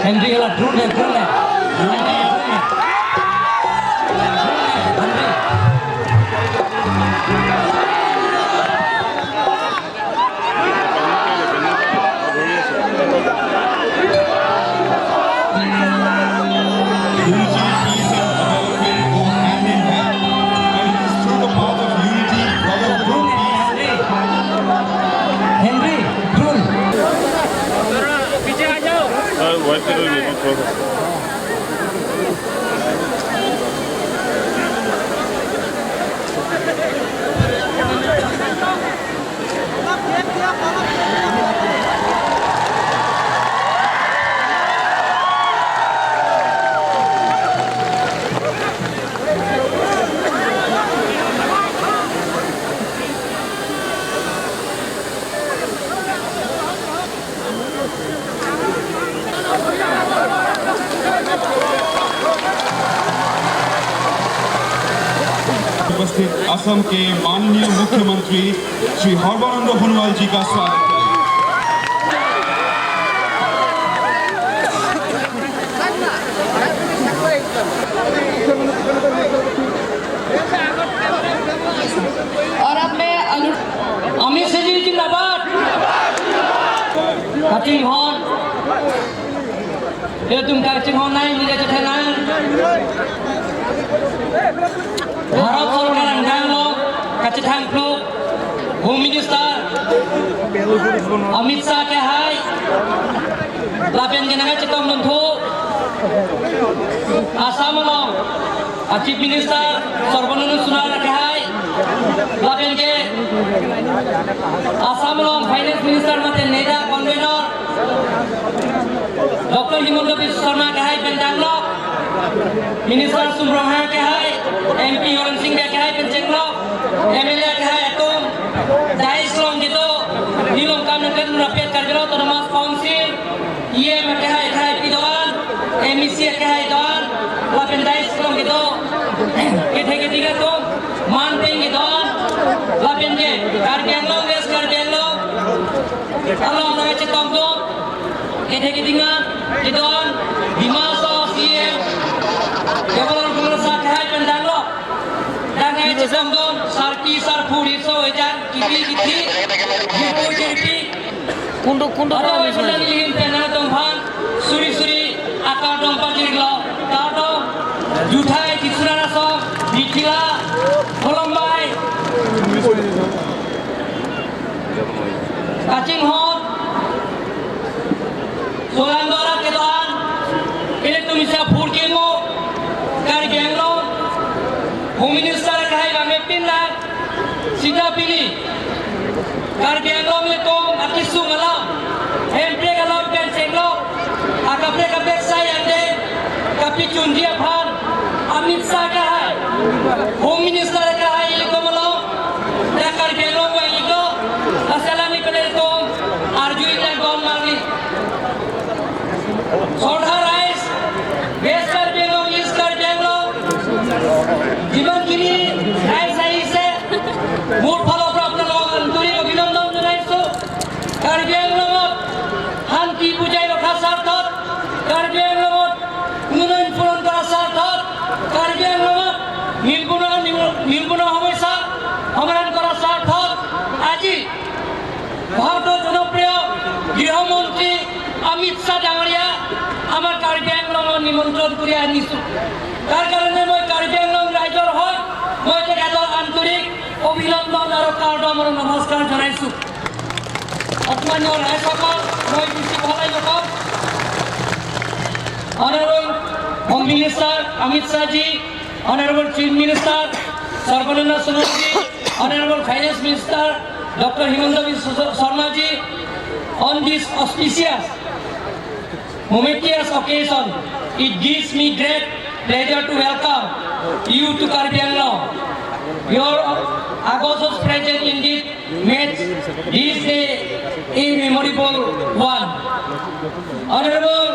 Henry là drone này, drone này. Drone này, drone này. उपस्थित असम के माननीय मुख्यमंत्री श्री सर्बानंद सोनोवाल जी का स्वागत है। और अब मैं अमित शाह जी जिंदाबाद। कचिंग हॉन ये तुम कचिंग हॉन नहीं मिले तो ना भारत सरकार अंगांग लोग कचिथांग लोग होम मिनिस्टर अमित शाह के हाय लापेन के नगर चितम लंथो आसाम लोग चीफ मिनिस्टर सर्बानंद सोनोवाल के हाय लापेन के आसाम लोग फाइनेंस मिनिस्टर मते नेता कन्वेनर डॉक्टर हिमंत बिश्व शर्मा के हाय पेंटांग लोग मिनिस्टर सुब्रमण्य के हाय MP Orang Singh ke hai penceng lo MLA ke hai atom dai slong gitu di lom kam negeri rapiat karjalo to namas council IM ke hai pidoan MEC ke hai doan lapen dai slong gitu kethe ke tiga to man peng gitu lapen ke karjang lo wes karjang lo Allah na cetong to kethe ke tiga doan dimaso CM Development Pengusaha ke hai pendang lo dan hai cetong to sarki sarpuri so ejan kiti jipo jirpi kundo ada wesulan lingin tenang tonghan suri akar dompa jirlo tato juthai tisurana so dikila kolombai kacing hot solan dora ke doan ini tu bisa purke mo kar genglo home minister ka hai bame pinna sida pili kar genglo me to akisu ngala MP ngala pen senglo akapre kapek sai ande kapi chundia phan Amit Shah ka hai home minister ka hai iliko malo da kar genglo me iliko asala ni pele to arjui na gon marni Sodha rice west kar genglo east kar genglo জীবন কিনি rice আইছে মোর ফলৰ পৰা আপোনালোকক আন্তৰিক অভিনন্দন জনাইছো কাৰ্বি আংলঙত শান্তি বুজাই ৰখাৰ স্বাৰ্থত কাৰ্বি আংলঙত উন্নয়ন পূৰণ কৰাৰ স্বাৰ্থত কাৰ্বি আংলঙত নিৰ্মূল সমস্যা সমাধান কৰাৰ স্বাৰ্থত আজি ভাৰতৰ জনপ্ৰিয় গৃহমন্ত্ৰী অমিত শ্বাহ ডাঙৰীয়া আমাৰ কাৰ্বি আংলঙত নিমন্ত্ৰণ কৰি আনিছো তাৰ কাৰণে মই কাৰ্বি আংলং ৰাইজৰ হৈ মই তেখেতৰ আন্তৰিক অভিনন্দন আৰু কাৰ্ডমৰ নমস্কাৰ জনাইছো অকমান্য ৰাইজসকল মই বেছি বহলাই নকওঁ Honorable Home Minister Amit Shah ji, Honorable Chief Minister Sarbanand Sonowal ji, Honorable Finance Minister Dr. Himanta Biswa Sharma ji, on this auspicious momentous occasion, it gives me great pleasure to welcome you to Karbi Anglong. Your August presence indeed makes this day a memorable one. Honorable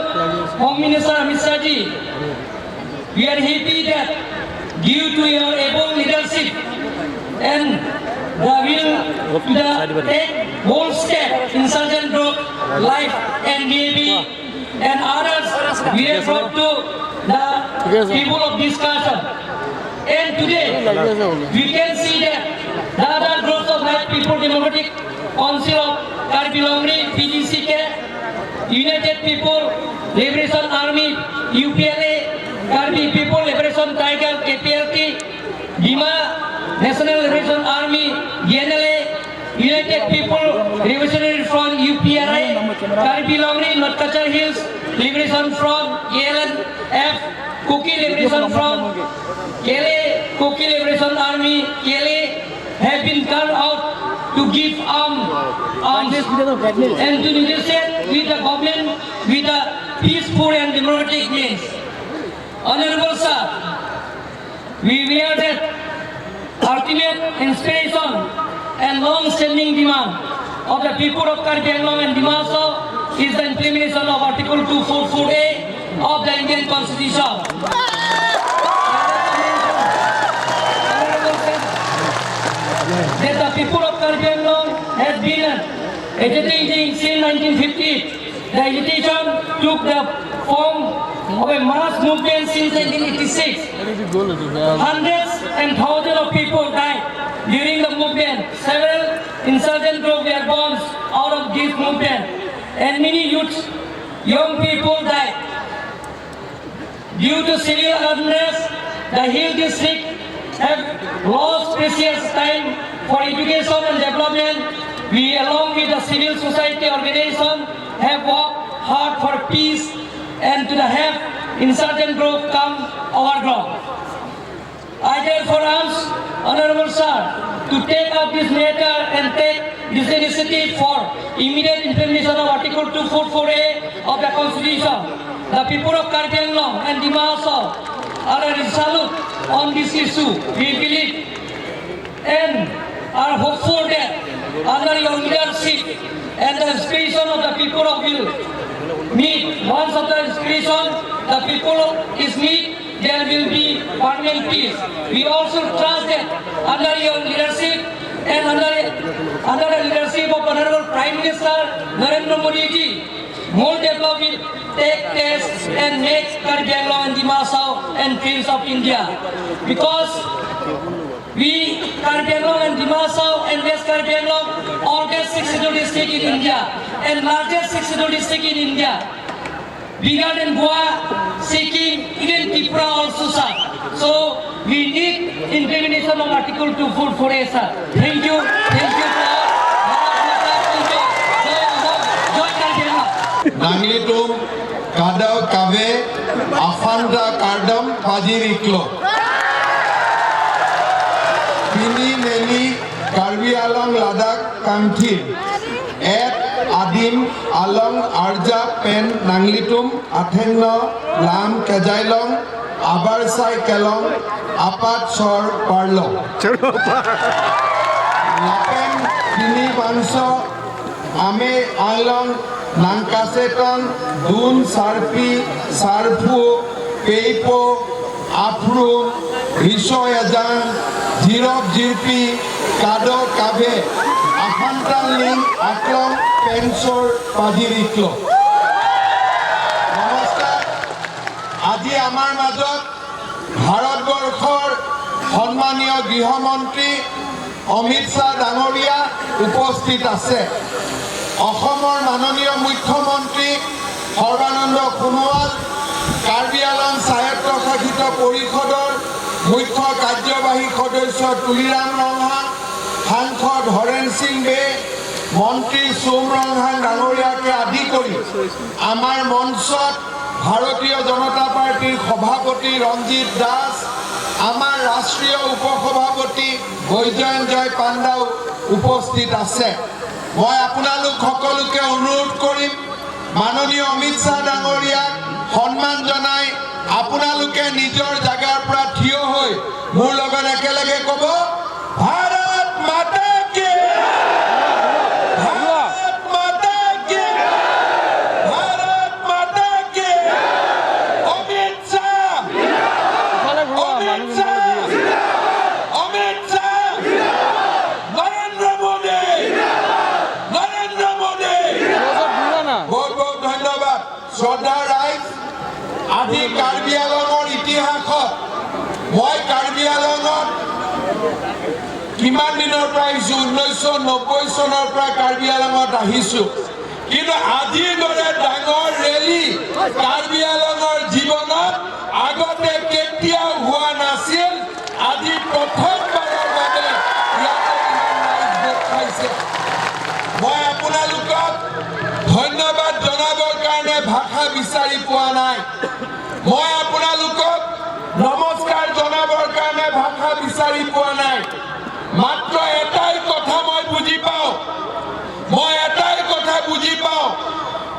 Home Minister Amit Shah ji, we are happy that due to your able leadership and the will to take bold step in insurgent group like NDAB and others we have brought to the people of discussion. And today, we can see that the other groups of like People Democratic Council of Karbi Longri, PDCK, United People Liberation Army, UPLA, Karbi People Liberation Tiger, KPLT, Dima National Liberation Army, GNLA, United People Revolutionary Front, UPRA, Karbi Longri, North Kachar Hills Liberation Front, KLNF, Kuki Liberation Front, KLA, Kuki Liberation Army, KLA have been turned out to give arms and to negotiate with the government with a peaceful and democratic means. Honorable Sir, we are the ultimate inspiration and long-standing demand of the people of Karbi Anglong and Dimasaw is the implementation of Article 244A of the Indian Constitution. That the people of Karbi Anglong have been agitating since 1950. The agitation took the form of a mass movement since 1986. Hundreds and thousands of people died during the movement. Several insurgent groups were born out of this movement, and many young people died. Due to civil unrest, the Hill District have lost precious time for education and development. We, along with the civil society organization, have worked hard for peace and to have insurgent group come overground. I therefore ask Honorable Sir to take up this matter and take this initiative for immediate implementation of Article 244A of the Constitution. The people of Karbi Anglong and Dimasaw are resolute on this issue. We believe and are hopeful that under your leadership and the inspiration of the people of Hill meet, once of the inspiration the people is meet, there will be permanent peace. We also trust that under your leadership and under the leadership of Honorable Prime Minister Narendra Modi ji, more development take place and make Karbi Anglong and Dimasaw and Prince of India. Because we, Karbi Anglong and Dimasaw and West Karbi Anglong, oldest 62 district in India and largest 62 district in India. Bigger than Goa, Sikkim, even Tripura also, sir. So we need implementation of Article 244A, sir. Thank you. Thank you for Joy Karbi Anglong. Nanglitum, Kadaw Kave, Afandra Kardam, Pajiriklo. Pini Neli, Karbi Anglong Ladakh, Kamthir. Ed Adim Along Arja Pen Nanglitum Athenno Lam Kajailong Abarsai Kelong Apat Sor Parlo Lapen Pini Banso Ame Along Nankaseton Dun Sarpi Sarpu Peipo Afru Risho Yajan Jirop Jirpi Kado Kabe Afantaling Aklong Pensor Pajiriklo. নমস্কাৰ আজি আমাৰ মাজত ভাৰতবৰ্ষৰ সন্মানীয় গৃহমন্ত্ৰী অমিত শ্বাহ ডাঙৰীয়া উপস্থিত আছে অসমৰ মাননীয় মুখ্যমন্ত্ৰী সৰ্বানন্দ সোণোৱাল কাৰ্বি আংলং স্বায়ত্তশাসিত পৰিষদৰ মুখ্য কাৰ্যবাহী সদস্য তুলিৰাম ৰংহাং সাংসদ হৰেণ সিং বে মন্ত্ৰী সোম ৰংহাং ডাঙৰীয়াকে আদি কৰি আমাৰ মঞ্চত ভাৰতীয় জনতা পাৰ্টিৰ সভাপতি ৰঞ্জিত দাস আমাৰ ৰাষ্ট্ৰীয় উপসভাপতি বৈজয়ন্তজয় পাণ্ডাও উপস্থিত আছে মই আপোনালোক সকলোকে অনুৰোধ কৰিম মাননীয় অমিত শ্বাহ ডাঙৰীয়াক সন্মান জনাই আপোনালোকে নিজৰ জাগাৰ পৰা থিয় হৈ মোৰ লগত একেলগে ক'ব ভাৰত মাতা কি ভাৰত মাতা কি ভাৰত মাতা কি অমিত শ্বাহ অমিত শ্বাহ অমিত শ্বাহ নৰেন্দ্ৰ মোদী বহুত বহুত ধন্যবাদ শ্ৰদ্ধা ৰাইজ আজি কাৰ্বি আংলঙৰ ইতিহাসত মই কাৰ্বি আংলঙত কিমান দিনৰ পৰা আহিছোঁ 1990 চনৰ পৰা কাৰ্বি আংলঙত আহিছোঁ কিন্তু আজিৰ দৰে ডাঙৰ ৰেলী কাৰ্বি আংলঙৰ জীৱনত আগতে কেতিয়াও হোৱা নাছিল আজি প্ৰথমবাৰৰ বাবে ইয়াতে দেখাইছে মই আপোনালোকক ধন্যবাদ জনাবৰ কাৰণে ভাষা বিচাৰি পোৱা নাই মই আপোনালোকক নমস্কাৰ জনাবৰ কাৰণে ভাষা বিচাৰি পোৱা নাই মাত্ৰ এটাই কথা মই বুজি পাওঁ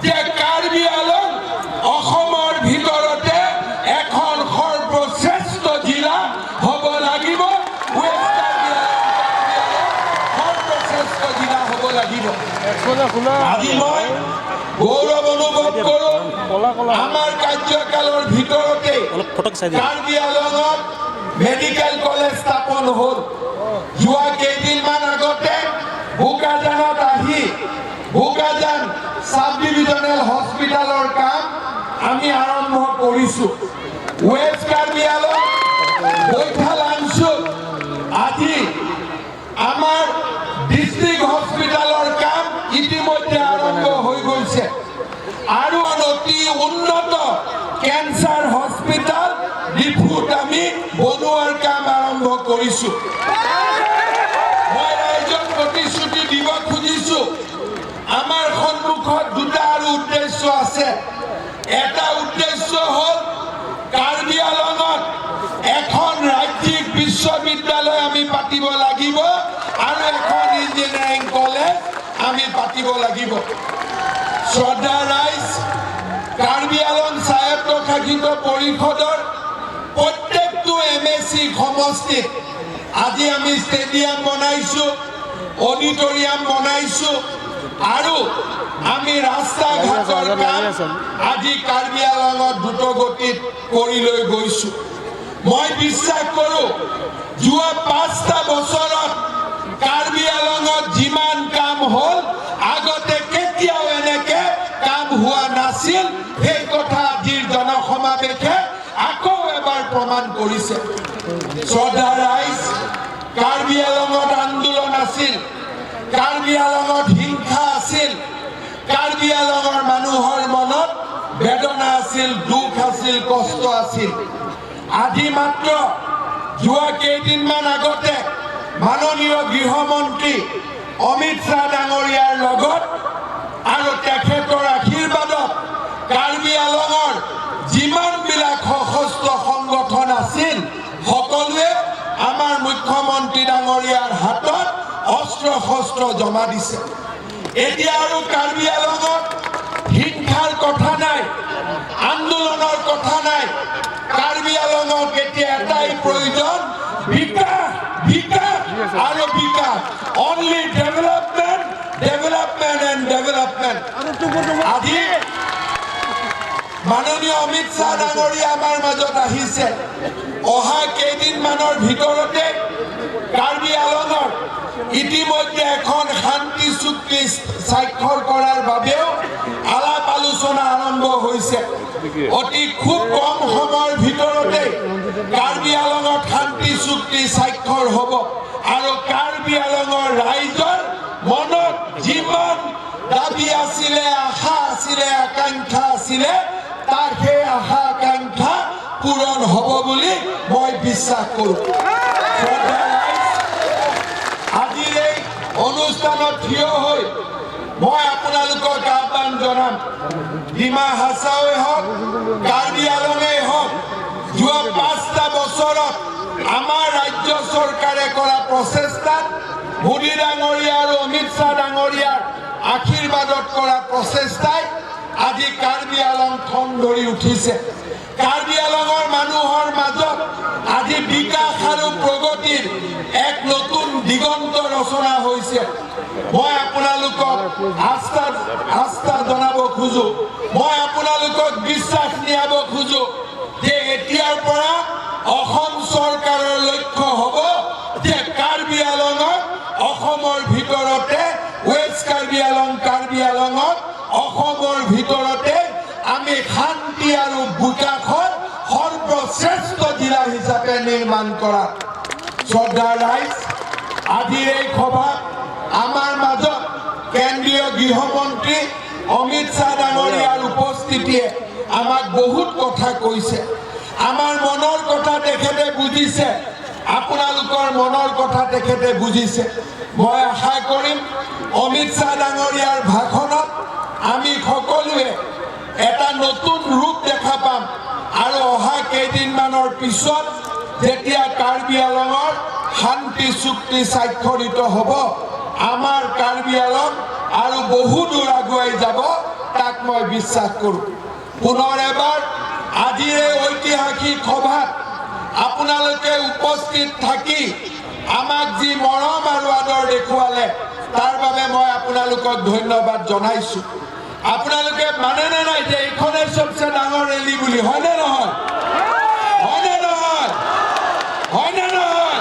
যে কাৰ্বি আংলং অসমৰ ভিতৰতে এখন সৰ্বশ্ৰেষ্ঠ জিলা হ'ব লাগিব সৰ্বশ্ৰেষ্ঠ জিলা হ'ব লাগিব আজি মই গৌৰৱ অনুভৱ কৰোঁ আমাৰ কাৰ্যকালৰ ভিতৰতে কাৰ্বি আংলঙত মেডিকেল কলেজ স্থাপন হ'ল যোৱা কেইদিনমান আগতে বোকাজানত আহি বোকাজান সাব ডিভিজনেল হস্পিটালৰ কাম আমি আৰম্ভ কৰিছোঁ ৱেষ্ট কাৰ্বি আংলং বৈঠালাংছুত আজি আমাৰ ডিষ্ট্ৰিক্ট হস্পিটালৰ কাম ইতিমধ্যে আৰম্ভ হৈ গৈছে আৰু অতি উন্নত কেঞ্চাৰ হস্পিটাল ডিফুত আমি বনোৱাৰ কাম আৰম্ভ কৰিছোঁ মই ৰাইজক প্ৰতিশ্ৰুতি দিব খুজিছোঁ আমাৰ সন্মুখত দুটা আৰু উদ্দেশ্য আছে এটা উদ্দেশ্য হ'ল কাৰ্বি আংলঙত এখন ৰাজ্যিক বিশ্ববিদ্যালয় আমি পাতিব লাগিব আৰু এখন ইঞ্জিনিয়াৰিং কলেজ আমি পাতিব লাগিব শ্ৰদ্ধা ৰাইজ কাৰ্বি আংলং স্বায়ত্তশাসিত পৰিষদৰ প্ৰত্যেকটো MSC সমষ্টিত আজি আমি ষ্টেডিয়াম বনাইছোঁ অডিটৰিয়াম বনাইছোঁ আৰু আমি ৰাস্তা ঘাটৰ কাম আজি কাৰ্বি আংলঙত দ্ৰুতগতিত কৰি লৈ গৈছোঁ মই বিশ্বাস কৰোঁ যোৱা 5টা বছৰত কাৰ্বি আংলঙত যিমান কাম হ'ল আগতে কেতিয়াও এনেকে কাম হোৱা নাছিল সেই কথা আজিৰ জনসমাৱেশে আকৌ এবাৰ প্ৰমাণ কৰিছে শ্ৰদ্ধা ৰাইজ কাৰ্বি আংলঙত আন্দোলন আছিল কাৰ্বি আংলঙত হিংসা আছিল কাৰ্বি আংলঙৰ মানুহৰ মনত বেদনা আছিল দুখ আছিল কষ্ট আছিল আজি মাত্ৰ যোৱা কেইদিনমান আগতে মাননীয় গৃহমন্ত্ৰী অমিত শ্বাহ ডাঙৰীয়াৰ লগত আৰু তেখেতৰ আশীৰ্বাদত কাৰ্বি আংলঙৰ যিমানবিলাক সশস্ত্ৰ সংগঠন আছিল সকলোৱে আমাৰ মুখ্যমন্ত্ৰী ডাঙৰীয়াৰ হাতত অস্ত্ৰ শস্ত্ৰ জমা দিছে এতিয়া আৰু কাৰ্বি আংলঙত হিংসাৰ কথা নাই আন্দোলনৰ কথা নাই কাৰ্বি আংলঙক এতিয়া এটাই প্ৰয়োজন বিকাশ বিকাশ আৰু বিকাশ only development development and development আজি মাননীয় অমিত শ্বাহ ডাঙৰীয়া আমাৰ মাজত আহিছে অহা কেইদিনমানৰ ভিতৰতে কাৰ্বি আংলঙৰ ইতিমধ্যে এখন শান্তি চুক্তি স্বাক্ষৰ কৰাৰ বাবেও আলাপ আলোচনা আৰম্ভ হৈছে অতি খুব কম সময়ৰ ভিতৰতে কাৰ্বি আংলঙত শান্তি চুক্তি স্বাক্ষৰ হ'ব আৰু কাৰ্বি আংলঙৰ ৰাইজৰ মনত যিমান দাবী আছিলে আশা আছিলে আকাংক্ষা আছিলে তাৰ সেই আশা আকাংক্ষা পূৰণ হ'ব বুলি মই বিশ্বাস কৰোঁ আজিৰ এই অনুষ্ঠানত থিয় হৈ মই আপোনালোকক আহ্বান জনাম ডিমা হাছাওৱে হওক কাৰ্বি আংলঙেই হওক যোৱা 5টা বছৰত আমাৰ ৰাজ্য চৰকাৰে কৰা প্ৰচেষ্টাত মোদী ডাঙৰীয়া আৰু অমিত শ্বাহ ডাঙৰীয়াৰ আশীৰ্বাদত কৰা প্ৰচেষ্টাই আজি কাৰ্বি আংলং ঠন ধৰি উঠিছে কাৰ্বি আংলঙৰ মানুহৰ মাজত আজি বিকাশ আৰু প্ৰগতিৰ এক নতুন দিগন্ত ৰচনা হৈছে মই আপোনালোকক আস্থা জনাব খোজো মই আপোনালোকক বিশ্বাস নিয়াব খোজো যে এতিয়াৰ পৰা অসম চৰকাৰৰ লক্ষ্য হ'ব যে কাৰ্বি আংলঙত অসমৰ ভিতৰতে ৱেষ্ট কাৰ্বি আংলঙত অসমৰ ভিতৰতে আমি আমি শান্তি আৰু বিকাশৰ সৰ্বশ্ৰেষ্ঠ জিলা হিচাপে নিৰ্মাণ কৰা শ্ৰদ্ধাৰ ৰাইজ আজিৰ এই সভাত আমাৰ মাজত কেন্দ্ৰীয় গৃহমন্ত্ৰী অমিত শ্বাহ ডাঙৰীয়াৰ উপস্থিতিয়ে আমাক বহুত কথা কৈছে আমাৰ মনৰ কথা তেখেতে বুজিছে আপোনালোকৰ মনৰ কথা তেখেতে বুজিছে মই আশা কৰিম অমিত শ্বাহ ডাঙৰীয়াৰ ভাষণত আমি সকলোৱে এটা নতুন ৰূপ দেখা পাম আৰু অহা কেইদিনমানৰ পিছত যেতিয়া কাৰ্বি আংলঙৰ শান্তি চুক্তি স্বাক্ষৰিত হ'ব আমাৰ কাৰ্বি আংলং আৰু বহু দূৰ আগুৱাই যাব তাক মই বিশ্বাস কৰোঁ পুনৰ এবাৰ আজিৰ এই ঐতিহাসিক সভাত আপোনালোকে উপস্থিত থাকি আমাক যি মৰম আৰু আদৰ দেখুৱালে তাৰ বাবে মই আপোনালোকক ধন্যবাদ জনাইছোঁ আপোনালোকে মানেনে নাই যে এইখনে সবচে ডাঙৰ ৰেলী বুলি হয়নে নহয় হয়নে নহয় হয়নে নহয়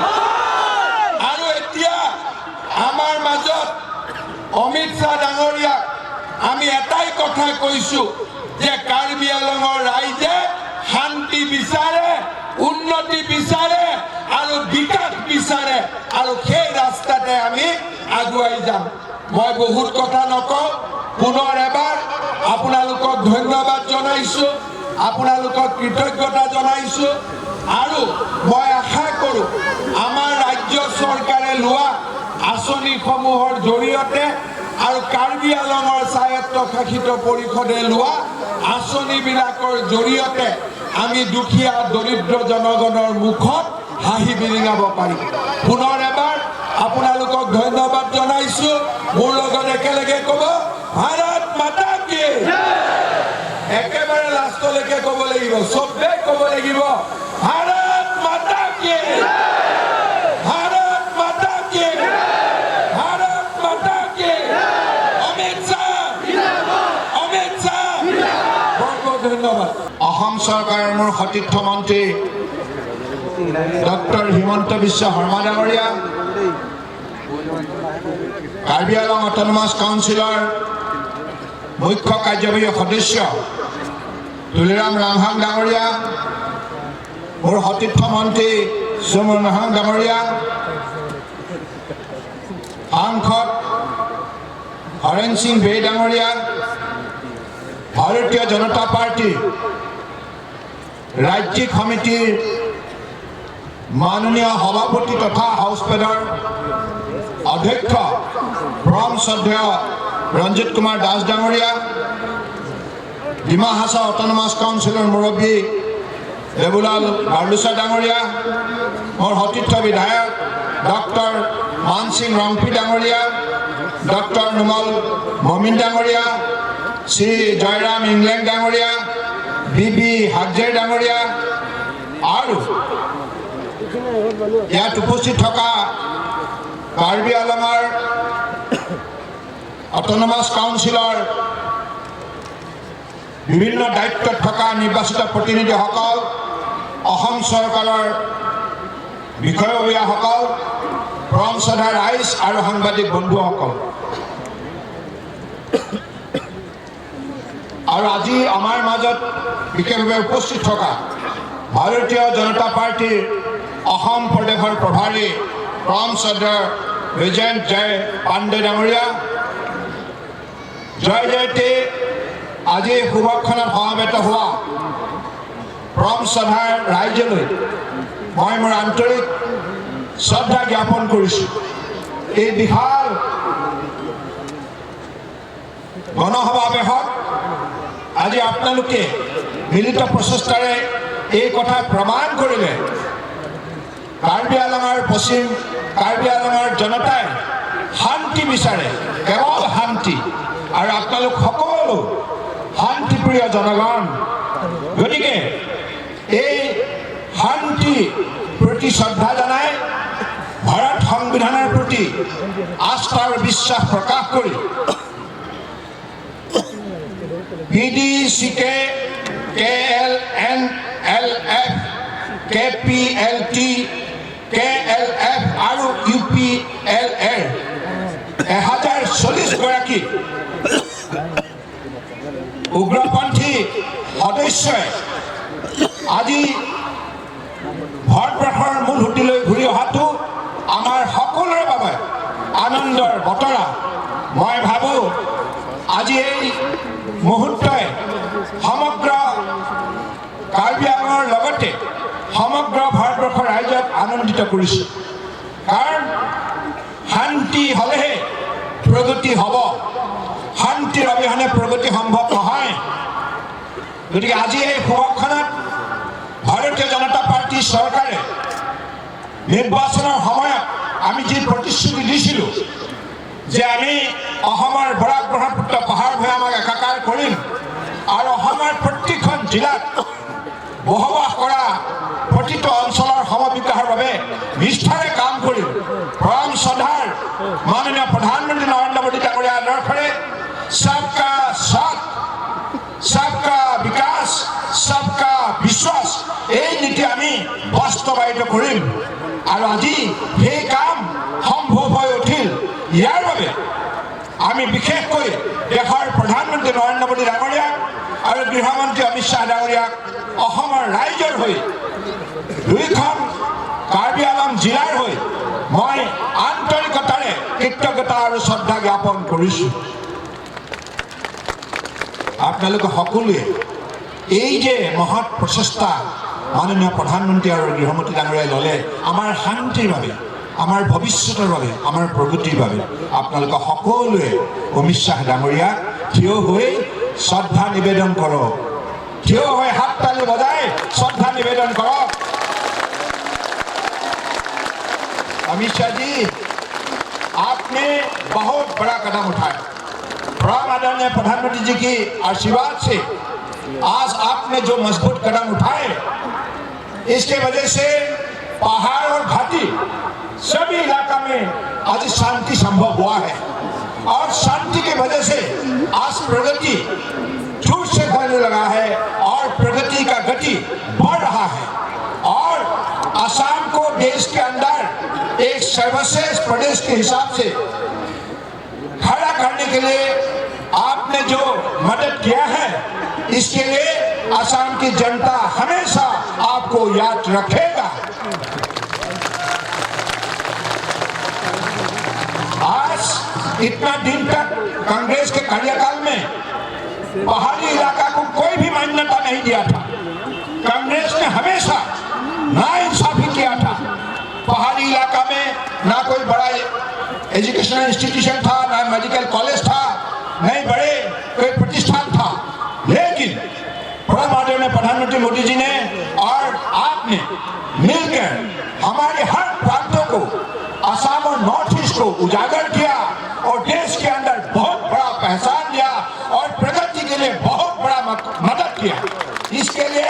আৰু এতিয়া আমাৰ মাজত অমিত শ্বাহ ডাঙৰীয়াক আমি এটাই কথা কৈছোঁ যে কাৰ্বি আংলঙৰ ৰাইজে শান্তি বিচাৰে উন্নতি বিচাৰে আৰু বিকাশ বিচাৰে আৰু সেই ৰাস্তাতে আমি আগুৱাই যাম মই বহুত কথা নকওঁ পুনৰ এবাৰ আপোনালোকক ধন্যবাদ জনাইছোঁ আপোনালোকক কৃতজ্ঞতা জনাইছোঁ আৰু মই আশা কৰোঁ আমাৰ ৰাজ্য চৰকাৰে লোৱা আঁচনিসমূহৰ জৰিয়তে আৰু কাৰ্বি আংলঙৰ স্বায়ত্তশাসিত পৰিষদে লোৱা আঁচনিবিলাকৰ জৰিয়তে আমি দুখীয়া দৰিদ্ৰ জনগণৰ মুখত হাঁহি বিৰিঙাব পাৰিম পুনৰ এবাৰ আপোনালোকক ধন্যবাদ জনাইছোঁ মোৰ লগত একেলগে ক'ব ভাৰত মাতা কি একেবাৰে লাষ্টলৈকে ক'ব লাগিব চবেই ক'ব লাগিব ভাৰত মাতা কি ভাৰত মাতা কি ভাৰত মাতা কি অমিত শ্বাহ বহুত ধন্যবাদ অসম চৰকাৰৰ মোৰ সতীৰ্থ মন্ত্ৰী ডক্টৰ হিমন্ত বিশ্ব শৰ্মা ডাঙৰীয়া কাৰ্বি আংলং অট'নমাছ কাউন্সিলৰ মুখ্য কাৰ্যবাহী সদস্য তুলিৰাম ৰামহাং ডাঙৰীয়া মোৰ সতীৰ্থ মন্ত্ৰী চুমন ৰামহাং ডাঙৰীয়া সাংসদ হৰেণ সিং বে ডাঙৰীয়া ভাৰতীয় জনতা পাৰ্টি ৰাজ্যিক সমিতিৰ মাননীয় সভাপতি তথা হাউচপেডৰ অধ্যক্ষ পৰম শ্ৰদ্ধেয় ৰঞ্জিত কুমাৰ দাস ডাঙৰীয়া ডিমা হাছাও অট'নমাছ কাউন্সিলৰ মুৰব্বী দেবুলাল বাৰ্লুচা ডাঙৰীয়া মোৰ সতীৰ্থ বিধায়ক ডক্টৰ মান সিং ৰংপি ডাঙৰীয়া ডক্টৰ নুমল মমিন ডাঙৰীয়া শ্ৰী জয়ৰাম ইংলেণ্ড ডাঙৰীয়া বি হাজেৰ ডাঙৰীয়া আৰু ইয়াত উপস্থিত থকা কাৰ্বি আংলঙৰ অট'নমাছ কাউন্সিলৰ বিভিন্ন দায়িত্বত থকা নিৰ্বাচিত প্ৰতিনিধিসকল অসম চৰকাৰৰ বিষয়ববীয়াসকল পৰম শ্ৰদ্ধাৰ ৰাইজ আৰু সাংবাদিক বন্ধুসকল আৰু আজি আমাৰ মাজত বিশেষভাৱে উপস্থিত থকা ভাৰতীয় জনতা পাৰ্টীৰ অসম প্ৰদেশৰ প্ৰভাৰী পৰম শ্ৰদ্ধাৰ বিজয়ন্ত জয় পাণ্ডে ডাঙৰীয়া জয় জয়তে আজি শুভক্ষণত সমবেত হোৱা পৰম শ্ৰদ্ধাৰ ৰাইজলৈ মই মোৰ আন্তৰিক শ্ৰদ্ধা জ্ঞাপন কৰিছোঁ এই বিশাল গণসমাৱেশত আজি আপোনালোকে মিলিত প্ৰচেষ্টাৰে এই কথা প্ৰমাণ কৰিলে কাৰ্বি আংলঙৰ পশ্চিম কাৰ্বি আংলঙৰ জনতাই শান্তি বিচাৰে কেৱল শান্তি আৰু আপোনালোক সকলো শান্তিপ্ৰিয় জনগণ গতিকে এই শান্তি প্ৰতি শ্ৰদ্ধা জনাই ভাৰত সংবিধানৰ প্ৰতি আস্থা আৰু বিশ্বাস প্ৰকাশ কৰি PDCK, KLNLF, KPLT, KLF আৰু UPLR 1040 গৰাকী উগ্ৰপন্থী সদস্যই আজি ভাৰতবৰ্ষৰ মূল সুঁতিলৈ ঘূৰি অহাটো আমাৰ সকলোৰে বাবে আনন্দৰ বতৰা। মই ভাবোঁ আজি এই মুহূৰ্তই সমগ্ৰ কাৰ্বি আংলঙৰ লগতে সমগ্ৰ ভাৰতবৰ্ষৰ ৰাইজক আনন্দিত কৰিছে। কাৰণ শান্তি হ'লেহে প্ৰগতি হ'ব, শান্তিৰ অবিহনে প্ৰগতি সম্ভৱ নহয়। গতিকে আজি এই সভাখনত ভাৰতীয় জনতা পাৰ্টীৰ চৰকাৰে নিৰ্বাচনৰ সময়ত আমি যি প্ৰতিশ্ৰুতি দিছিলোঁ যে আমি অসমৰ বৰাক ব্ৰহ্মপুত্ৰ পাহাৰ ভৈয়ামক একাকাৰ কৰিম আৰু অসমৰ প্ৰত্যেকখন জিলাত বসবাস কৰা প্ৰতিটো অঞ্চলৰ সমবিকাশৰ বাবে নিষ্ঠাৰে কাম কৰিম। পৰম শ্ৰদ্ধাৰ মাননীয় প্ৰধানমন্ত্ৰী নৰেন্দ্ৰ মোদী ডাঙৰীয়াৰ আদৰ্শৰে সবকা সাথ সবকা বিকাশ সবকা বিশ্বাস এই নীতি আমি বাস্তৱায়িত কৰিম। আৰু আজি সেই কাম সম্ভৱ হৈ উঠিল। ইয়াৰ বাবে আমি বিশেষকৈ দেশৰ প্ৰধানমন্ত্ৰী নৰেন্দ্ৰ মোদী ডাঙৰীয়াক আৰু গৃহমন্ত্ৰী অমিত শ্বাহ ডাঙৰীয়াক অসমৰ ৰাইজৰ হৈ দুইখন কাৰ্বি আংলং জিলাৰ হৈ মই আন্তৰিকতাৰে কৃতজ্ঞতা আৰু শ্ৰদ্ধা জ্ঞাপন কৰিছোঁ। আপোনালোকে সকলোৱে এই যে মহৎ প্ৰচেষ্টা মাননীয় প্ৰধানমন্ত্ৰী আৰু গৃহমন্ত্ৰী ডাঙৰীয়াই ল'লে আমাৰ শান্তিৰ বাবে, আমাৰ ভৱিষ্যতৰ বাবে, আমাৰ প্ৰগতিৰ বাবে, আপোনালোকে সকলোৱে অমিত শ্বাহ ডাঙৰীয়াক থিয় হৈ শ্ৰদ্ধা নিবেদন কৰক, থিয় হৈ হাত তালি বজাই শ্ৰদ্ধা নিবেদন কৰক। अमित शाह जी, आपने बहुत बड़ा कदम उठाया। परम आदरणीय प्रधानमंत्री जी की आशीर्वाद से आज आपने जो मजबूत कदम उठाए, इसके वजह से पहाड़ और घाटी सभी इलाका में आज शांति संभव हुआ है और शांति की वजह से आज प्रगति झूठ से होने लगा है और प्रगति का गति बढ़ रहा है। और असम को देश के अंदर एक सर्वश्रेष्ठ प्रदेश के हिसाब से खड़ा करने के लिए आपने जो मदद किया है, इसके लिए असम की जनता हमेशा आपको याद रखेगा। आज इतना दिन तक कांग्रेस के कार्यकाल में पहाड़ी इलाका को कोई भी मान्यता नहीं दिया था। कांग्रेस ने हमेशा नाइंसाफी किया था। पहाड़ी इलाका में ना कोई बड़ा एजुकेशनल इंस्टीट्यूशन था, ना मेडिकल कॉलेज था, नहीं बड़े कोई प्रतिष्ठान था। लेकिन परम आदरणीय प्रधानमंत्री मोदी जी ने और आपने मिलकर हमारे हर प्रांतों को, असम और नॉर्थ ईस्ट को उजागर किया और देश के अंदर बहुत बड़ा पहचान दिया और प्रगति के लिए बहुत बड़ा मदद किया। इसके लिए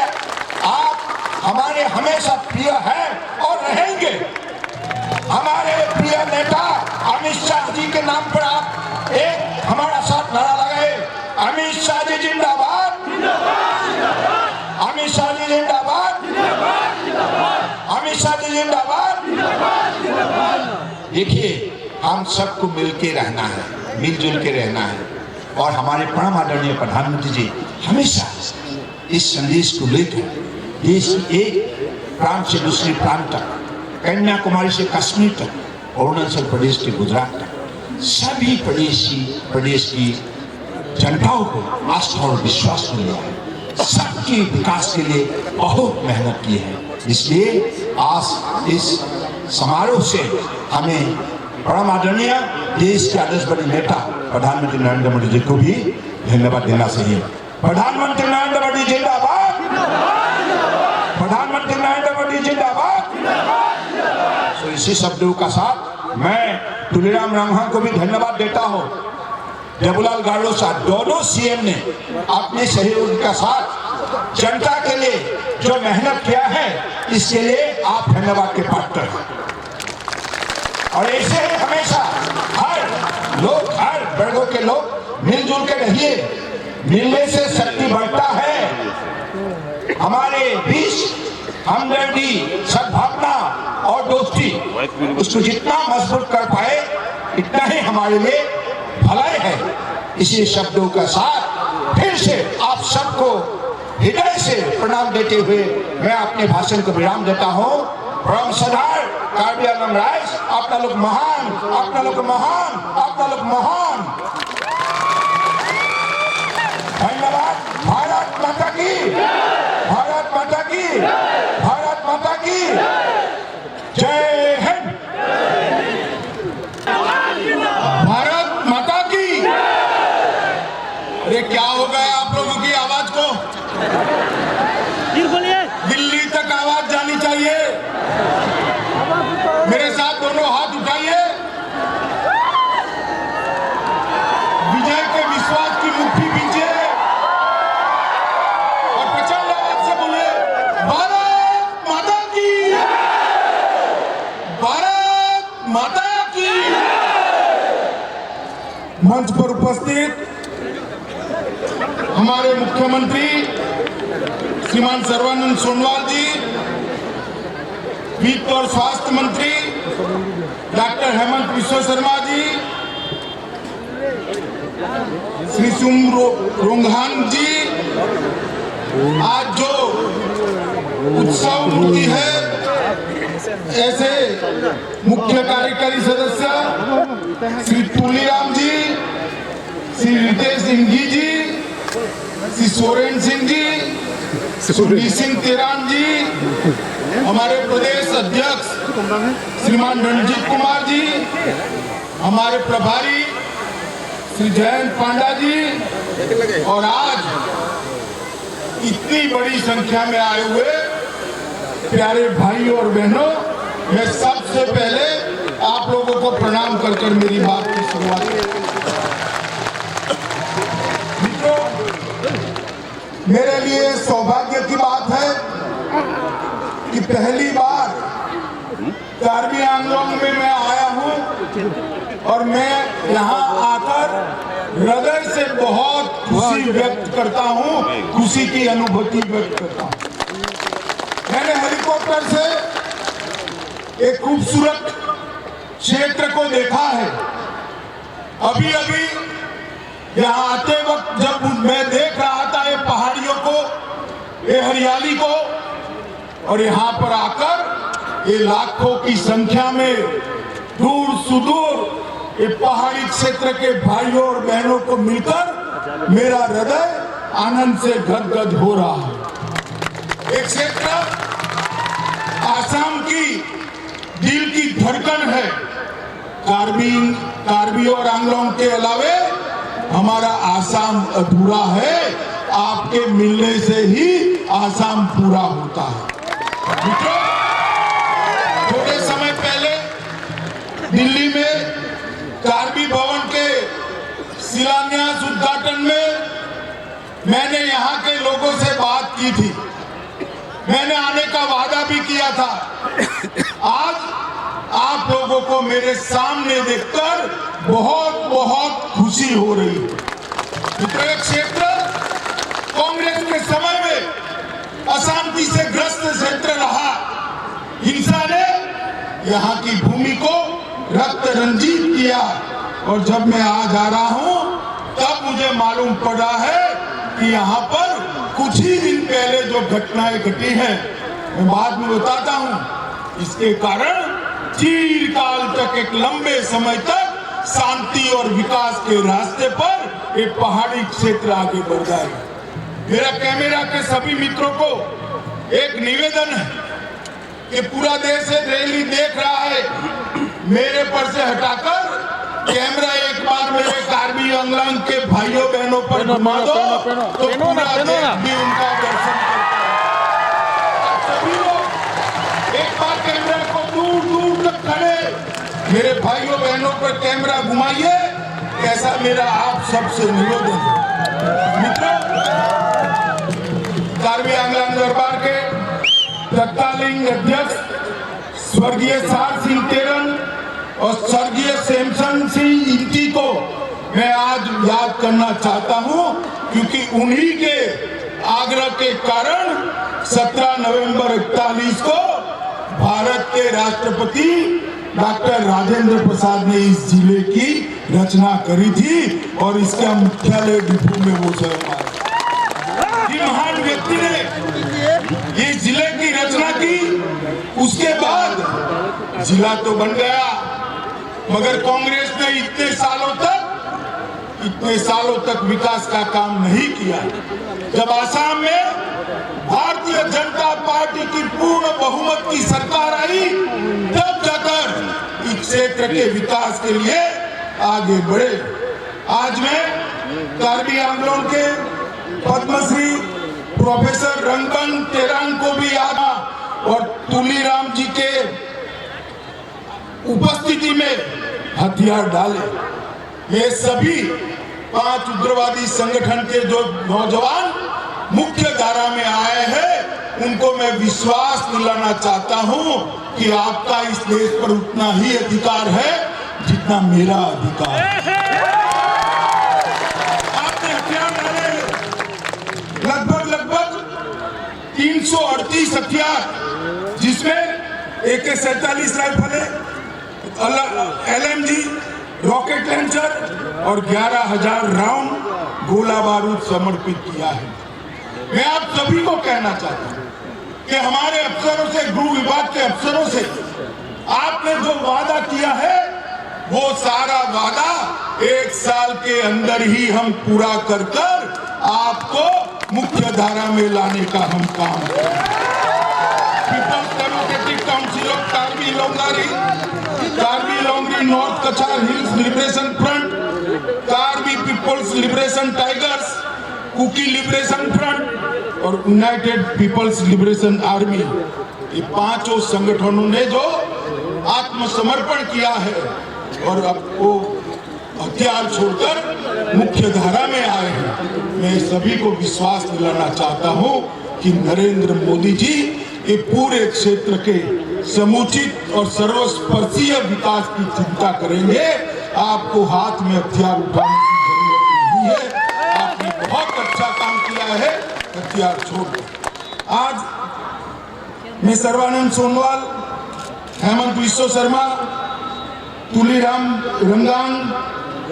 आप हमारे हमेशा प्रिय है और रहेंगे। हमारे प्रिय नेता अमित शाह जी के नाम पर आप एक हमारा साथ नारा लगाए, अमित शाह जी जिंदाबाद, अमित शाह जी जिंदाबाद, अमित शाह जी जिंदाबाद। देखिए, हम सबको मिलके रहना है, मिलजुल के रहना है और हमारे परम आदरणीय प्रधानमंत्री जी हमेशा इस संदेश को लेकर देश की एक प्रांत से दूसरे प्रांत तक, कन्याकुमारी से कश्मीर तक, अरुणाचल प्रदेश से गुजरात तक सभी प्रदेश की जनताओं को आस्था और विश्वास मिला है। सबके विकास के लिए बहुत मेहनत की है। इसलिए आज इस समारोह से हमें परम आदरणीय देश के आदर्शवादी नेता प्रधानमंत्री नरेंद्र मोदी जी को भी धन्यवाद देना चाहिए। प्रधानमंत्री नरेंद्र मोदी जिंदाबाद, प्रधानमंत्री नरेंद्र मोदी जिंदाबाद। तो इसी शब्दों का साथ मैं तुलीराम रंघा को भी धन्यवाद देता हूँ। जबुलाल गारो साहब, दोनों सीएम ने अपने सहयोग के साथ जनता के लिए जो मेहनत किया है, इसके लिए आप धन्यवाद के पात्र हैं। और ऐसे ही हमेशा हर वर्गों के लोग मिलजुल के रहिए। मिलने से शक्ति बढ़ता है। हमारे बीच हमदर्दी, सद्भावना और दोस्ती, उसको जितना मजबूत कर पाए इतना ही हमारे लिए भलाई है। इसी शब्दों के साथ फिर से आप सबको हृदय से प्रणाम देते हुए मैं अपने भाषण को विराम देता हूँ। परम सरदार कार्बी आंगलंग राइज, अपना लोग महान, अपना लोग महान, अपना लोग महान। धन्यवाद। भारत माता की, भारत माता की, भारत माता की जय हिंद। भारत माता की। अरे क्या हो गया आप लोगों की आवाज को? दिल्ली तक आवाज जानी चाहिए। मेरे साथ दोनों हाथ उठाइए। विजय के विश्वास की मुट्ठी पीछे और प्रचंड आवाज से बोले भारत माता की, भारत माता की। मंच पर उपस्थित हमारे मुख्यमंत्री श्रीमान सर्बानंद सोनोवाल जी, वित्त और स्वास्थ्य मंत्री डॉक्टर हेमंत बिश्व शर्मा जी, श्री सुम रोंघान जी, आज जो उत्सव मूर्ति है, ऐसे मुख्य कार्यकारी सदस्य श्री तुलीराम जी, श्री रितेश सिंघी जी, श्री सोरेन सिंह जी, श्री सिंह तेरान जी, हमारे प्रदेश अध्यक्ष श्रीमान रणजीत कुमार जी, हमारे प्रभारी श्री जयंत पांडा जी, और आज इतनी बड़ी संख्या में आए हुए प्यारे भाई और बहनों, मैं सबसे पहले आप लोगों को प्रणाम कर मेरी बात की शुरुआत करूं। मित्रों, मेरे लिए सौभाग्य की बात है कि पहली बार कार्बी आंगलंग में मैं आया हूं और मैं यहां आकर हृदय से बहुत खुशी व्यक्त करता हूं, खुशी की अनुभूति व्यक्त करता हूं। मैंने हेलीकॉप्टर से एक खूबसूरत क्षेत्र को देखा है। अभी अभी यहाँ आते वक्त जब मैं देख रहा था ये पहाड़ियों को, ये हरियाली को, और यहाँ पर आकर ये लाखों की संख्या में दूर सुदूर ये पहाड़ी क्षेत्र के भाइयों और बहनों को मिलकर मेरा हृदय आनंद से गदगद हो रहा है। एक क्षेत्र आसाम की दिल की धड़कन है। कार्बी और आंगलंग के अलावे हमारा आसाम अधूरा है। आपके मिलने से ही आसाम पूरा होता है। मित्रों, थोड़े समय पहले दिल्ली में कार्बी भवन के शिलान्यास उद्घाटन में मैंने यहाँ के लोगों से बात की थी। मैंने आने का वादा भी किया था। आज आप लोगों को मेरे सामने देखकर बहुत बहुत खुशी हो रही है। मित्रों, क्षेत्र कांग्रेस के समय में अशांति से ग्रस्त क्षेत्र रहा। हिंसा ने यहाँ की भूमि को रक्त रंजित किया, और जब मैं आज आ रहा हूँ तब मुझे मालूम पड़ा है कि यहाँ पर कुछ ही दिन पहले जो घटनाएं घटी हैं, मैं बाद में बताता हूँ। इसके कारण चिरकाल तक, एक लंबे समय तक शांति और विकास के रास्ते पर ये पहाड़ी क्षेत्र आगे बढ़ जाएगा। मेरा कैमरा के सभी मित्रों को एक निवेदन है कि पूरा देश रैली देख रहा है, मेरे पर से हटाकर कैमरा एक बार मेरे कार्बी आंगलंग के भाइयों बहनों पर घुमा दो, तो पूरा देश भी उनका दर्शन करता है। सभी लोग एक बार कैमरा को दूर दूर तक खड़े मेरे भाइयों बहनों पर कैमरा घुमाइए, ऐसा मेरा आप सबसे निवेदन है। मित्रों, कार्बी आंगलंग दरबार के तत्कालीन अध्यक्ष स्वर्गीय सार सिंह तेरन और स्वर्गीय सैमसन सिंह इंटी को मैं आज याद करना चाहता हूं, क्योंकि उन्हीं के आग्रह के कारण 17 नवंबर 41 को भारत के राष्ट्रपति डॉक्टर राजेंद्र प्रसाद ने इस जिले की रचना करी थी और इसका मुख्यालय डिपू में वो स्वयं आए। महान जिला तो बन गया, मगर कांग्रेस ने इतने सालों तक विकास का काम नहीं किया। जब आसाम में भारतीय जनता पार्टी की पूर्ण बहुमत की सरकार आई, तब जाकर इस क्षेत्र के विकास के लिए आगे बढ़े। आज मैं कार्बी आंदोलन के पद्मश्री प्रोफेसर रंगबन तेरांग को भी याद और तुलीराम जी के उपस्थिति में हथियार डाले। ये सभी 5 उग्रवादी संगठन के जो नौजवान मुख्य धारा में आए हैं, उनको मैं विश्वास दिलाना चाहता हूं कि आपका इस देश पर उतना ही अधिकार है जितना मेरा अधिकार है। आपने हथियार डाले, लगभग 338 हथियार, जिसमें AK-47 राइफलें, LMG, रॉकेट लॉन्चर और 11,000 राउंड गोला बारूद समर्पित किया है। मैं आप सभी को कहना चाहता हूं कि हमारे अफसरों से, गृह विभाग के अफसरों से आपने जो वादा किया है, वो सारा वादा 1 साल के अंदर ही हम पूरा कर आपको मुख्य धारा में लाने का हम काम करेंगे। People's democratic council of Karbi Longri north Cachar hills liberation front, Karbi people's liberation tigers, Kuki liberation front और यूनाइटेड पीपल्स लिबरेशन आर्मी, ये 5 संगठनों ने जो आत्मसमर्पण किया है और अब वो हथियार छोड़कर मुख्य धारा में आए हैं। मैं सभी को विश्वास दिलाना चाहता हूं कि नरेंद्र मोदी जी ये पूरे क्षेत्र के समुचित और सर्वस्पर्शीय विकास की चिंता करेंगे। आपको हाथ में हथियार उठाने की जरूरत नहीं है। आपने बहुत अच्छा काम किया है, हथियार छोड़ दो। आज मैं सर्बानंद सोनोवाल, हेमंत बिश्व शर्मा, तुलीराम रंगांग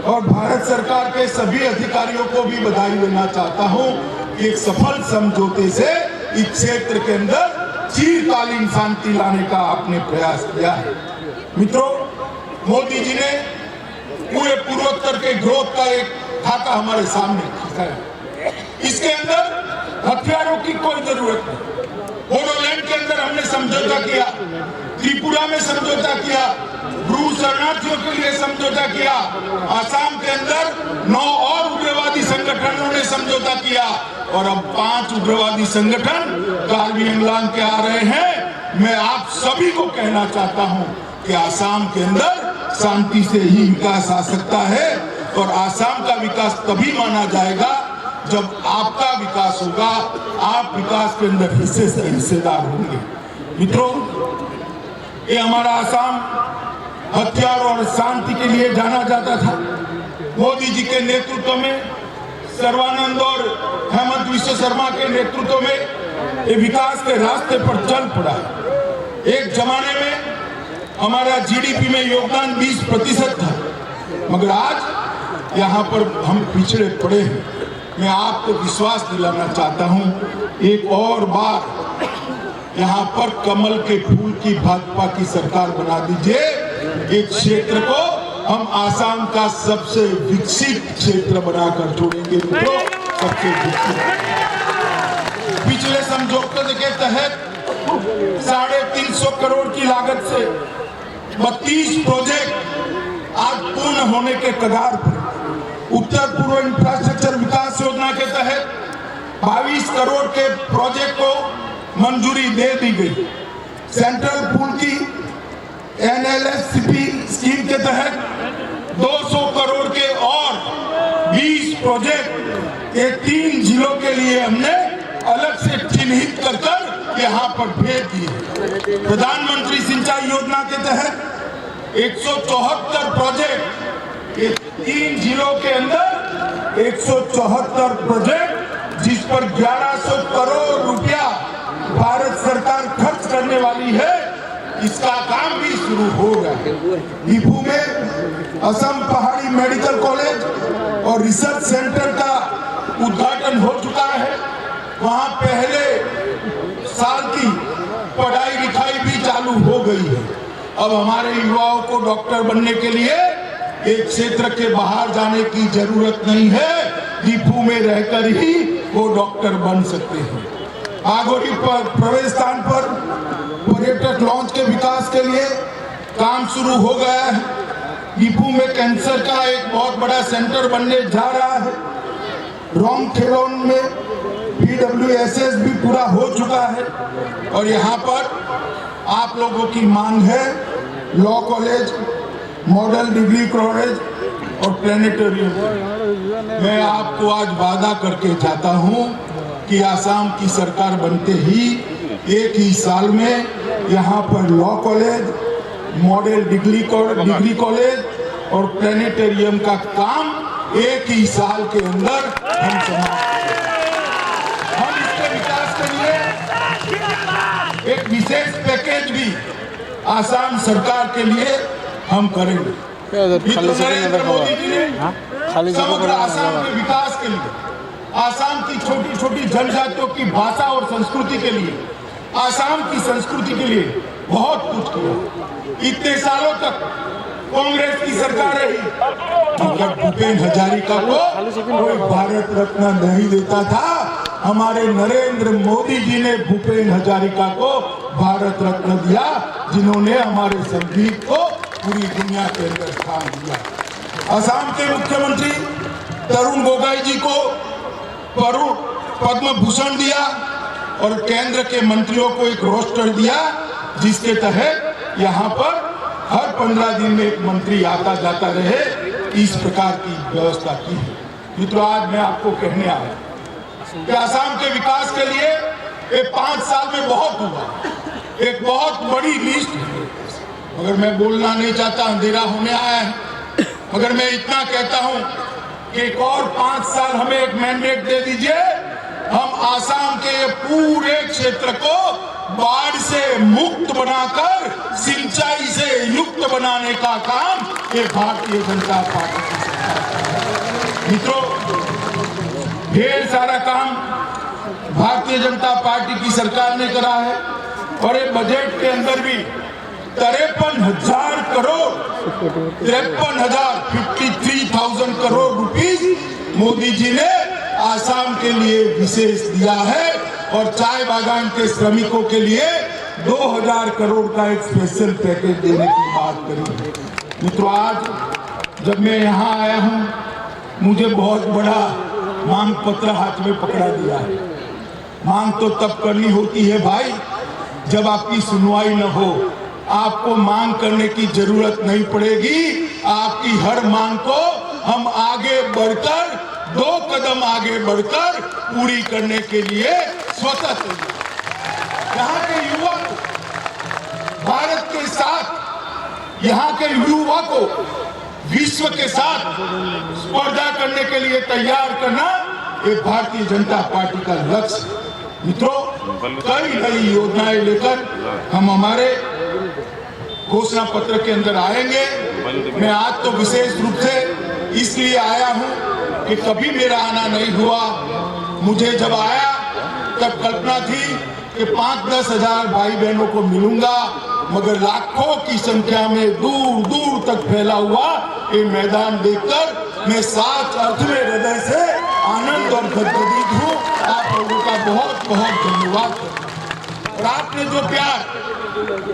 और भारत सरकार के सभी अधिकारियों को भी बधाई देना चाहता हूं कि एक सफल समझौते से इस क्षेत्र के अंदर चिरकालीन शांति लाने का आपने प्रयास किया है। मित्रों, मोदी जी ने पूरे पूर्वोत्तर के ग्रोथ का एक खाका हमारे सामने रखा है। इसके अंदर हथियारों की कोई जरूरत नहीं। बोडोलैंड के अंदर हमने समझौता किया, त्रिपुरा में समझौता किया, ब्रू शरणार्थियों के लिए समझौता किया, आसाम के अंदर 9 और उग्रवादी संगठनों ने समझौता किया और अब 5 उग्रवादी संगठन कार्बी आंदोलन के आ रहे हैं। मैं आप सभी को कहना चाहता हूं कि आसाम के अंदर शांति से ही विकास आ सकता है और आसाम का विकास तभी माना जाएगा जब आपका विकास होगा, आप विकास के अंदर हिस्सेदार होंगे। मित्रों, ये हमारा आसाम हथियार और शांति के लिए जाना जाता था। मोदी जी के नेतृत्व में, सर्बानंद और हेमंत बिश्व शर्मा के नेतृत्व में ये विकास के रास्ते पर चल पड़ा। एक जमाने में हमारा GDP में योगदान 20% था, मगर आज यहाँ पर हम पिछड़े पड़े हैं। मैं आपको विश्वास दिलाना चाहता हूँ, एक और बार यहाँ पर कमल के फूल की भाजपा की सरकार बना दीजिए। एक क्षेत्र को हम आसाम का सबसे विकसित क्षेत्र बनाकर छोड़ेंगे। मित्रों, सबसे विकसित। पिछले समझौते के तहत 350 करोड़ की लागत से 32 प्रोजेक्ट आज पूर्ण होने के कगार पर। उत्तर पूर्व इंफ्रास्ट्रक्चर विकास योजना के तहत 22 करोड़ के प्रोजेक्ट को मंजूरी दे दी गई। सेंट्रल पूल की NLSCP स्कीम के तहत 200 करोड़ के और 20 प्रोजेक्ट ये 3 जिलों के लिए हमने अलग से चिन्हित कर यहाँ पर भेज दिए। प्रधानमंत्री सिंचाई योजना के तहत 174 प्रोजेक्ट, 3 जिलों के अंदर 174 प्रोजेक्ट, जिस पर 1100 करोड़ रुपया भारत सरकार खर्च करने वाली है, इसका काम भी शुरू हो गया। दीपू में असम पहाड़ी मेडिकल कॉलेज और रिसर्च सेंटर का उद्घाटन हो चुका है। वहां पहले साल की पढ़ाई लिखाई भी चालू हो गई है। अब हमारे युवाओं को डॉक्टर बनने के लिए एक क्षेत्र के बाहर जाने की जरूरत नहीं है, दीपू में रहकर ही वो डॉक्टर बन सकते हैं। आगोरी पर प्रवेश स्थान पर पर्यटक लॉन्च के विकास के लिए काम शुरू हो गया है। दीपू में कैंसर का एक बहुत बड़ा सेंटर बनने जा रहा है। रोंगथेलोन में PWSS भी पूरा हो चुका है और यहाँ पर आप लोगों की मांग है law college, model degree college और प्लेनेटोरियम। मैं आपको आज वादा करके जाता हूँ कि आसाम की सरकार बनते ही एक ही साल में यहाँ पर law college, model degree college और प्लेनेटोरियम का काम एक ही साल के अंदर हम समाप्त करेंगे। हम इसके विकास के लिए एक विशेष पैकेज भी आसाम सरकार के लिए हम करेंगे। नरेंद्र मोदी जी ने समग्र आसाम के विकास के लिए, आसाम की छोटी छोटी जनजातियों की भाषा और संस्कृति के लिए, आसाम की संस्कृति के लिए बहुत कुछ किया। इतने सालों तक कांग्रेस की सरकार रही, मगर भूपेन हजारिका को कोई भारत रत्न नहीं देता था। हमारे नरेंद्र मोदी जी ने भूपेन हजारिका को भारत रत्न दिया, जिन्होंने हमारे संगीत को पूरी दुनिया के अंदर स्थान दिया। असम के मुख्यमंत्री तरुण गोगोई जी को पद्म भूषण दिया और केंद्र के मंत्रियों को एक रोस्टर दिया, जिसके तहत यहाँ पर हर 15 दिन में एक मंत्री आता जाता रहे, इस प्रकार की व्यवस्था की है। मित्रों, आज मैं आपको कहने आया कि आसाम के विकास के लिए ये 5 साल में बहुत हुआ, एक बहुत बड़ी लिस्ट है। मगर मैं बोलना नहीं चाहता, अंधेरा होने आया है, मगर मैं इतना कहता हूं कि एक और 5 साल हमें एक मैंडेट दे दीजिए, हम आसाम के ये पूरे क्षेत्र को बाढ़ से मुक्त बनाकर सिंचाई से युक्त बनाने का काम ये भारतीय जनता पार्टी की सरकार। मित्रों, ढेर सारा काम भारतीय जनता पार्टी की सरकार ने करा है और ये बजट के अंदर भी 53,000 करोड़ 53,000 करोड़ रुपीस मोदी जी ने आसाम के लिए विशेष दिया है और चाय बागान के श्रमिकों के लिए 2,000 करोड़ का एक स्पेशल पैकेज देने की बात करी। मित्रों, आज जब मैं यहाँ आया हूँ, मुझे बहुत बड़ा मांग पत्र हाथ में पकड़ा दिया है। मांग तो तब करनी होती है भाई जब आपकी सुनवाई न हो। आपको मांग करने की जरूरत नहीं पड़ेगी, आपकी हर मांग को हम आगे बढ़कर 2 कदम आगे बढ़कर पूरी करने के लिए स्वतः तैयार। यहाँ के युवा को भारत के साथ, यहाँ के युवा को विश्व के साथ स्पर्धा करने के लिए तैयार करना ये भारतीय जनता पार्टी का लक्ष्य। मित्रों, कई नई योजनाएं लेकर हम हमारे घोषणा पत्र के अंदर आएंगे। मैं आज तो विशेष रूप से इसलिए आया हूं कि कभी मेरा आना नहीं हुआ। मुझे जब आया तब कल्पना थी कि 5-10 हजार भाई बहनों को मिलूंगा, मगर लाखों की संख्या में दूर दूर तक फैला हुआ ये मैदान देखकर मैं साच अर्थ में हृदय से आनंद और गदगदित हूँ। आप लोगों का बहुत बहुत धन्यवाद। और आपने जो प्यार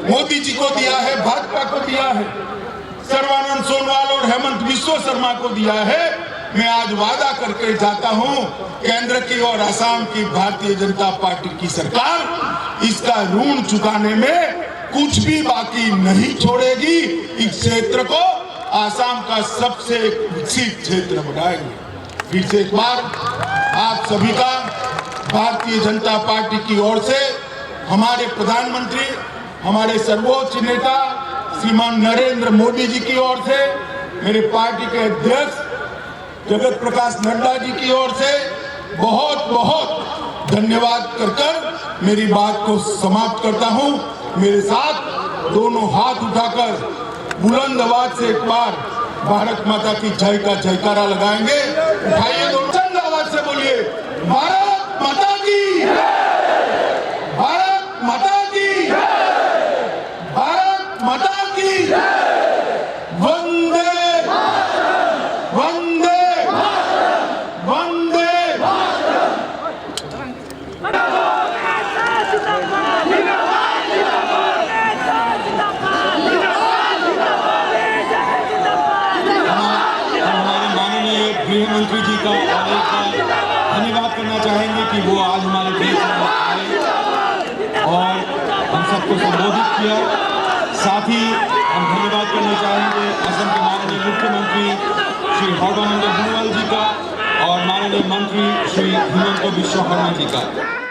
मोदी जी को दिया है, भाजपा को दिया है, सर्बानंद सोनोवाल और हेमंत बिस्वा शर्मा को दिया है, मैं आज वादा करके जाता हूं, केंद्र की और असम की भारतीय जनता पार्टी की सरकार इसका ऋण चुकाने में कुछ भी बाकी नहीं छोड़ेगी। इस क्षेत्र को असम का सबसे विकसित क्षेत्र बनाएंगे। फिर से एक बार आप सभी का भारतीय जनता पार्टी की ओर से, हमारे प्रधानमंत्री, हमारे सर्वोच्च नेता श्रीमान नरेंद्र मोदी जी की ओर से, मेरे पार्टी के अध्यक्ष जगत प्रकाश नड्डा जी की ओर से बहुत बहुत धन्यवाद कर मेरी बात को समाप्त करता हूं। मेरे साथ दोनों हाथ उठाकर बुलंद आवाज से एक बार भारत माता की जय का जयकारा लगाएंगे। उठाइए दोनों, चंद आवाज से बोलिए, भारत माता की, भारत माता की, भारत माता की। सबको संबोधित किया। साथ ही हम धन्यवाद करना चाहेंगे असम के माननीय मुख्यमंत्री श्री सर्बानंद सोनोवाल जी का और माननीय मंत्री श्री हिमंत बिश्व शर्मा जी का।